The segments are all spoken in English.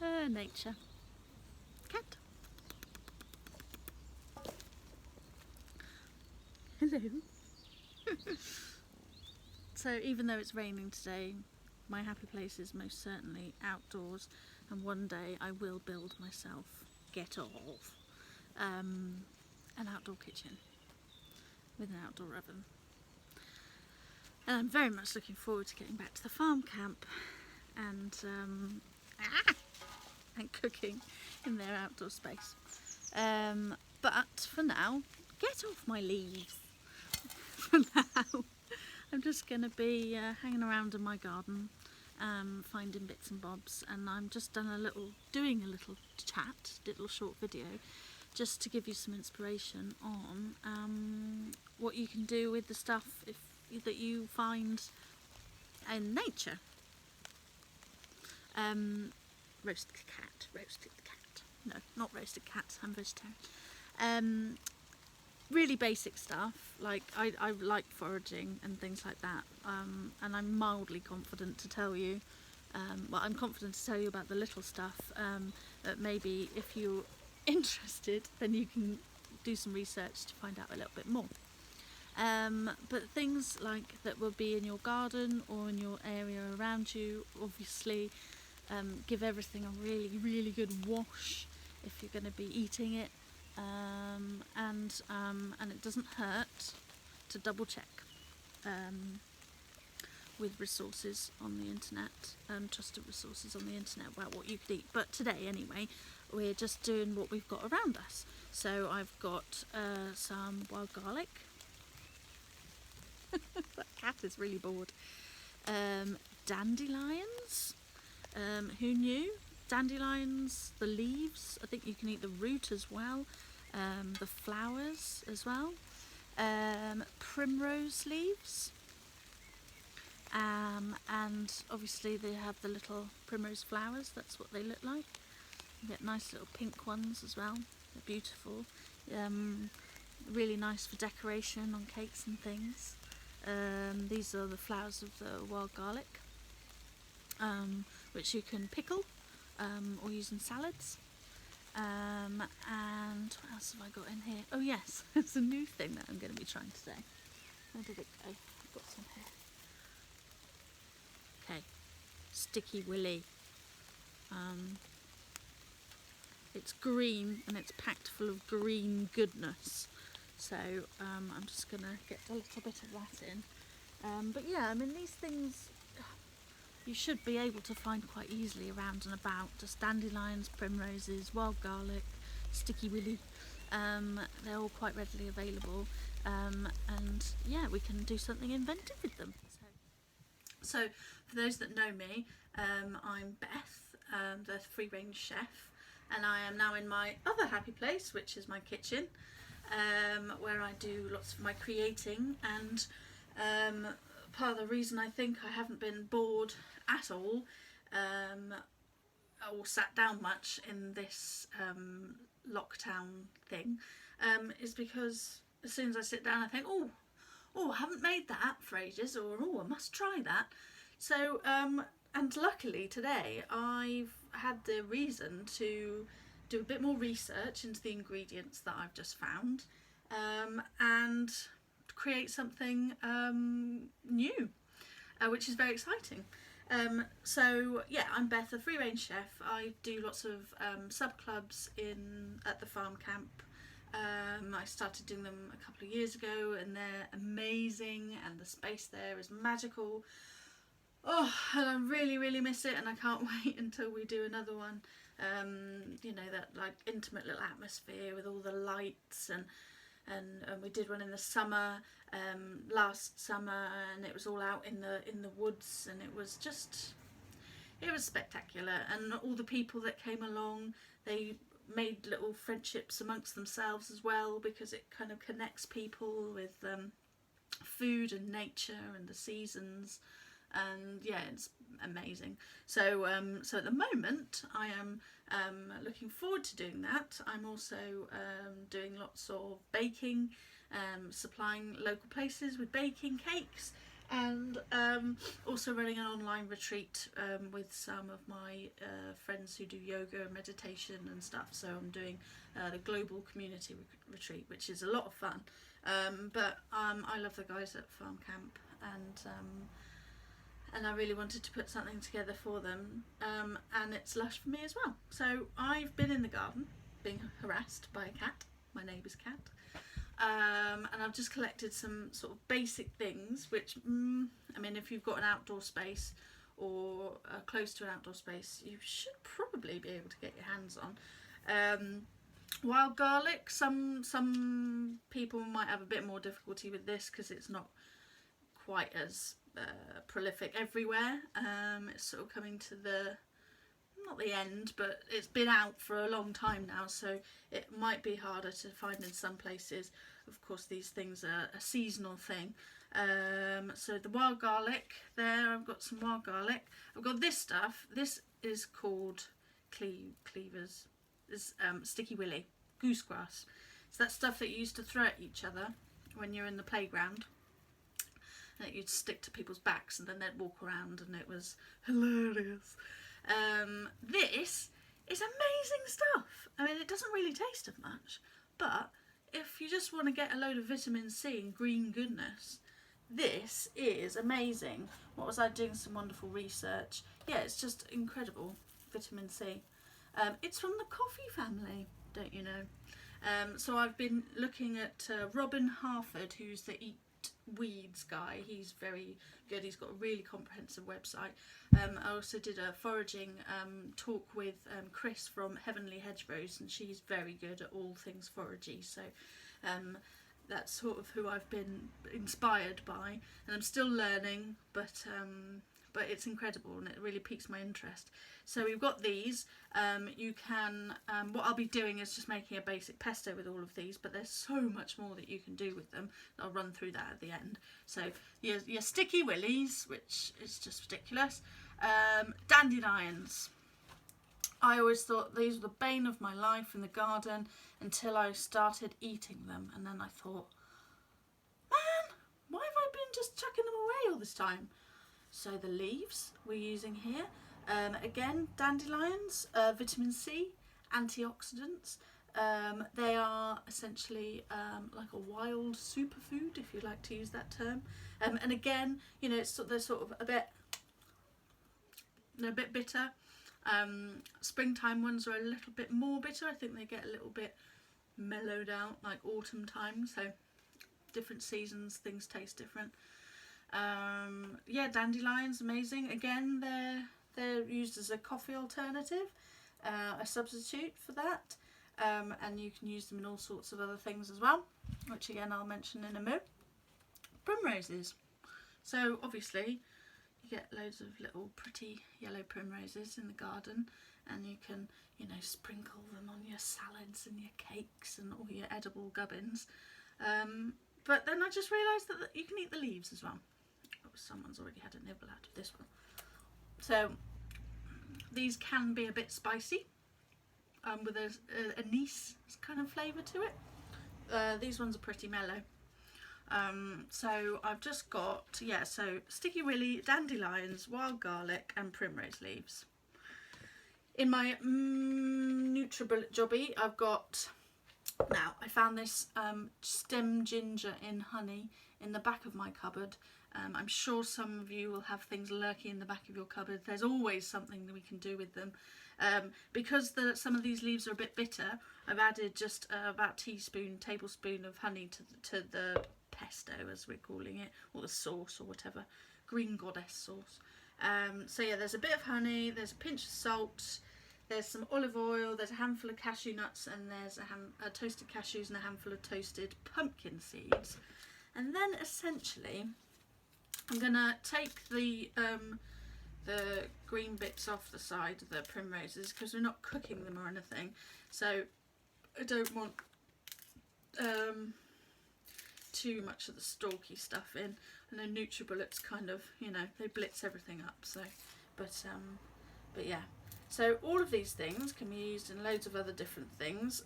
Nature. Cat. Hello. So even though it's raining today, my happy place is most certainly outdoors, and one day I will build myself, an outdoor kitchen with an outdoor oven. And I'm very much looking forward to getting back to the farm camp and and cooking in their outdoor space. But for now, get off my leaves. For now, I'm just going to be hanging around in my garden, finding bits and bobs, and I'm just doing a little short video, just to give you some inspiration on what you can do with the stuff that you find in nature. Roasted cat. No, not roasted cats. I'm vegetarian. Really basic stuff, like I like foraging and things like that, and I'm mildly confident to tell you, I'm confident to tell you about the little stuff, that maybe if you're interested then you can do some research to find out a little bit more. But things like that will be in your garden or in your area around you, obviously, give everything a really, really good wash if you're going to be eating it. And it doesn't hurt to double check with resources on the internet, trusted resources on the internet about what you could eat. But today anyway, we're just doing what we've got around us. So I've got some wild garlic. That cat is really bored. Dandelions. Who knew? Dandelions, the leaves, I think you can eat the root as well, the flowers as well, primrose leaves, and obviously they have the little primrose flowers, that's what they look like. You get nice little pink ones as well, they're beautiful, really nice for decoration on cakes and things. These are the flowers of the wild garlic, which you can pickle or use in salads. And what else have I got in here? Oh yes, it's a new thing that I'm going to be trying today. Where did it go? I've got some here. Okay, sticky willy. It's green and it's packed full of green goodness. So I'm just going to get a little bit of that in. But yeah, I mean, these things you should be able to find quite easily around and about. Just dandelions, primroses, wild garlic, sticky willy. They're all quite readily available, and yeah, we can do something inventive with them. So for those that know me, I'm Beth, the free range chef, and I am now in my other happy place, which is my kitchen, where I do lots of my creating, and part of the reason I think I haven't been bored at all, or sat down much in this lockdown thing, is because as soon as I sit down I think, oh, I haven't made that for ages, or oh, I must try that. So and luckily today I've had the reason to do a bit more research into the ingredients that I've just found, and create something new, which is very exciting. So yeah, I'm Beth, a free range chef. I do lots of sub clubs at the farm camp. I started doing them a couple of years ago, and they're amazing, and the space there is magical. Oh, and I really, really miss it, and I can't wait until we do another one. You know, that like intimate little atmosphere with all the lights, and we did one in the summer, last summer, and it was all out in the woods, and it was spectacular. And all the people that came along, they made little friendships amongst themselves as well, because it kind of connects people with food and nature and the seasons, and yeah, it's amazing. So so at the moment I am looking forward to doing that. I'm also doing lots of baking, supplying local places with baking cakes, And also running an online retreat with some of my friends who do yoga and meditation and stuff. So I'm doing the global community retreat, which is a lot of fun. But I love the guys at Farm Camp, and I really wanted to put something together for them, and it's lush for me as well. So I've been in the garden being harassed by a cat, my neighbour's cat. And I've just collected some sort of basic things which, I mean, if you've got an outdoor space or close to an outdoor space, you should probably be able to get your hands on. Wild garlic, some people might have a bit more difficulty with this because it's not quite as prolific everywhere. It's sort of coming to the, not the end, but it's been out for a long time now, so it might be harder to find in some places. Of course, these things are a seasonal thing. So the wild garlic there, I've got some wild garlic. I've got this stuff. This is called cleavers. This sticky willy, goosegrass. It's that stuff that you used to throw at each other when you're in the playground. And you'd stick to people's backs and then they'd walk around, and it was hilarious. This is amazing stuff. I mean, it doesn't really taste of much, but if you just want to get a load of vitamin C and green goodness, this is amazing. What was I doing? Some wonderful research. Yeah, it's just incredible. Vitamin C. It's from the coffee family, don't you know? So I've been looking at Robin Harford, who's the Eat Weeds guy. He's very good. He's got a really comprehensive website. I also did a foraging talk with Chris from Heavenly Hedgerows, and she's very good at all things foragey. So that's sort of who I've been inspired by, and I'm still learning, but it's incredible and it really piques my interest. So we've got these. You can, what I'll be doing is just making a basic pesto with all of these, but there's so much more that you can do with them. I'll run through that at the end. So your sticky willies, which is just ridiculous. Dandelions. I always thought these were the bane of my life in the garden until I started eating them, and then I thought, man, why have I been just chucking them away all this time? So the leaves we're using here, again, dandelions, vitamin C, antioxidants. They are essentially like a wild superfood, if you like to use that term. And again, you know, they're sort of a bit bitter. Springtime ones are a little bit more bitter. I think they get a little bit mellowed out, like autumn time. So different seasons, things taste different. Yeah, dandelions, amazing. Again, they're used as a coffee alternative, a substitute for that, and you can use them in all sorts of other things as well, which again I'll mention in a minute. Primroses. So obviously you get loads of little pretty yellow primroses in the garden, and you can, you know, sprinkle them on your salads and your cakes and all your edible gubbins. But then I just realised that you can eat the leaves as well. Oh, someone's already had a nibble out of this one. So these can be a bit spicy, with a anise kind of flavour to it. These ones are pretty mellow. So I've just got, yeah, so sticky willy, dandelions, wild garlic and primrose leaves. In my NutriBullet jobby, I've got, now I found this stem ginger in honey in the back of my cupboard. I'm sure some of you will have things lurking in the back of your cupboard. There's always something that we can do with them. Because some of these leaves are a bit bitter, I've added just about tablespoon of honey to the pesto, as we're calling it, or the sauce or whatever, green goddess sauce. So yeah, there's a bit of honey, there's a pinch of salt, there's some olive oil, there's a handful of cashew nuts, and there's a toasted cashews and a handful of toasted pumpkin seeds. And then essentially I'm gonna take the green bits off the side of the primroses, because we're not cooking them or anything, so I don't want too much of the stalky stuff in. I know NutriBullets kind of, you know, they blitz everything up, so but yeah, so all of these things can be used in loads of other different things.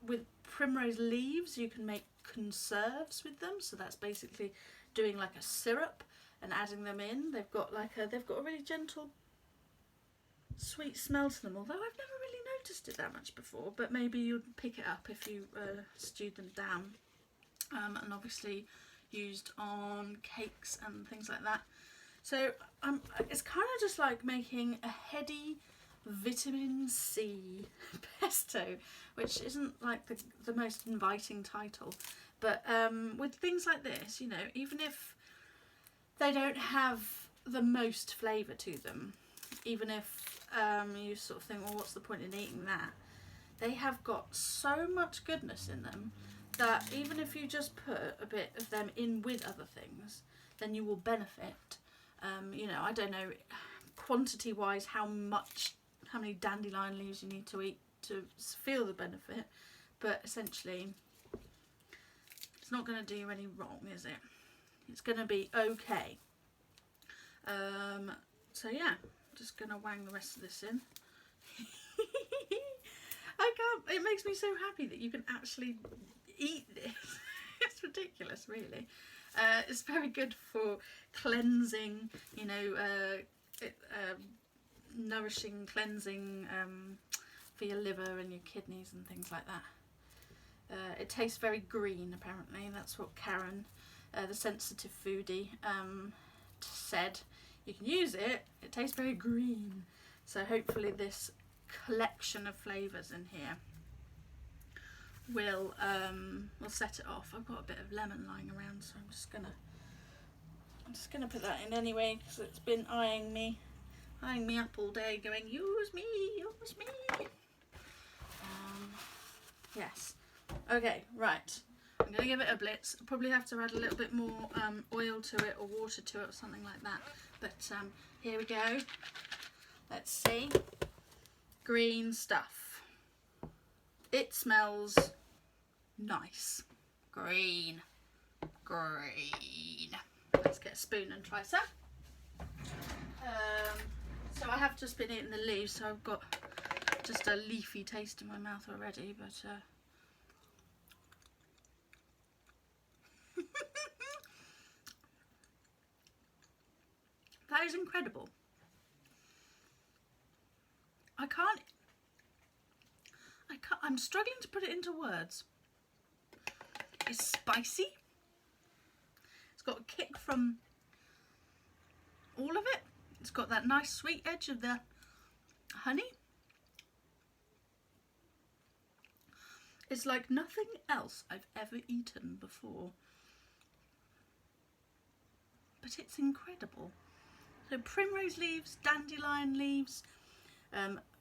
with primrose leaves you can make conserves with them, so that's basically doing like a syrup and adding them in. They've got a really gentle sweet smell to them, although I've never really noticed it that much before, but maybe you'd pick it up if you stewed them down. And obviously used on cakes and things like that. So it's kind of just like making a heady vitamin C pesto, which isn't like the most inviting title, but with things like this, you know, even if they don't have the most flavour to them, even if you sort of think, well, what's the point in eating that, they have got so much goodness in them that even if you just put a bit of them in with other things, then you will benefit. You know, I don't know quantity wise how many dandelion leaves you need to eat to feel the benefit, but essentially it's not going to do you any wrong, is it? It's going to be okay. So yeah, I'm just going to wang the rest of this in. I can't, it makes me so happy that you can actually eat this. It's ridiculous, really. It's very good for cleansing, you know, nourishing, cleansing for your liver and your kidneys and things like that. It tastes very green, apparently. That's what Karen, the sensitive foodie, said. You can use it. It tastes very green. So hopefully this collection of flavours in here will set it off. I've got a bit of lemon lying around, so I'm just gonna put that in anyway, because it's been eyeing me up all day, going, use me, use me. Yes. Okay, right. I'm gonna give it a blitz. I'll probably have to add a little bit more oil to it or water to it or something like that. But here we go. Let's see. Green stuff. It smells nice. Green. Green. Let's get a spoon and try some. So I have just been eating the leaves, so I've got just a leafy taste in my mouth already, but that is incredible. I'm struggling to put it into words. It's spicy. It's got a kick from all of it. It's got that nice sweet edge of the honey. It's like nothing else I've ever eaten before. But it's incredible. So primrose leaves, dandelion leaves,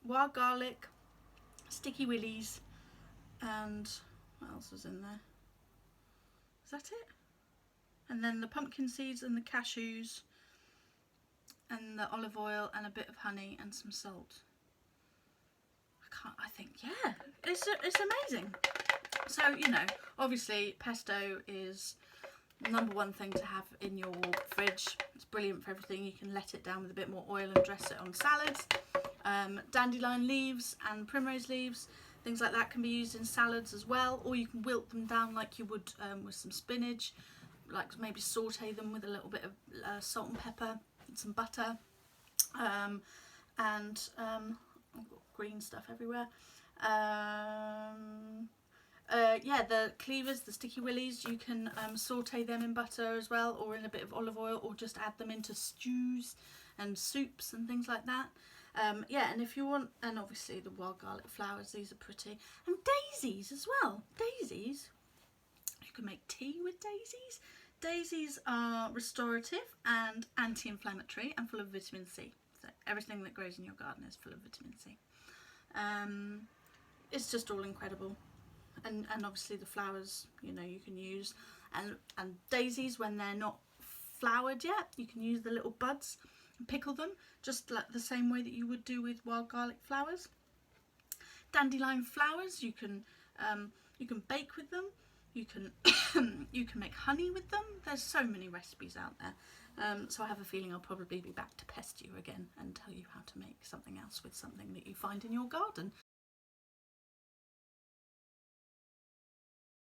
wild garlic, sticky willies, and what else was in there? Is that it? And then the pumpkin seeds and the cashews and the olive oil and a bit of honey and some salt. I think, yeah, it's amazing. So, you know, obviously pesto is #1 thing to have in your fridge. It's brilliant for everything. You can let it down with a bit more oil and dress it on salads. Dandelion leaves and primrose leaves, things like that, can be used in salads as well, or you can wilt them down like you would with some spinach, like maybe saute them with a little bit of salt and pepper and some butter, and I've got green stuff everywhere. Yeah, the cleavers, the sticky willies, you can saute them in butter as well, or in a bit of olive oil, or just add them into stews and soups and things like that. Yeah, and if you want, and obviously the wild garlic flowers, these are pretty. And daisies as well. Daisies, you can make tea with daisies. Daisies are restorative and anti-inflammatory and full of vitamin C. So everything that grows in your garden is full of vitamin C. It's just all incredible. And obviously the flowers, you know, you can use. And daisies, when they're not flowered yet, you can use the little buds and pickle them, just like the same way that you would do with wild garlic flowers. Dandelion flowers, you can bake with them. You can you can make honey with them. There's so many recipes out there. So I have a feeling I'll probably be back to pest you again and tell you how to make something else with something that you find in your garden.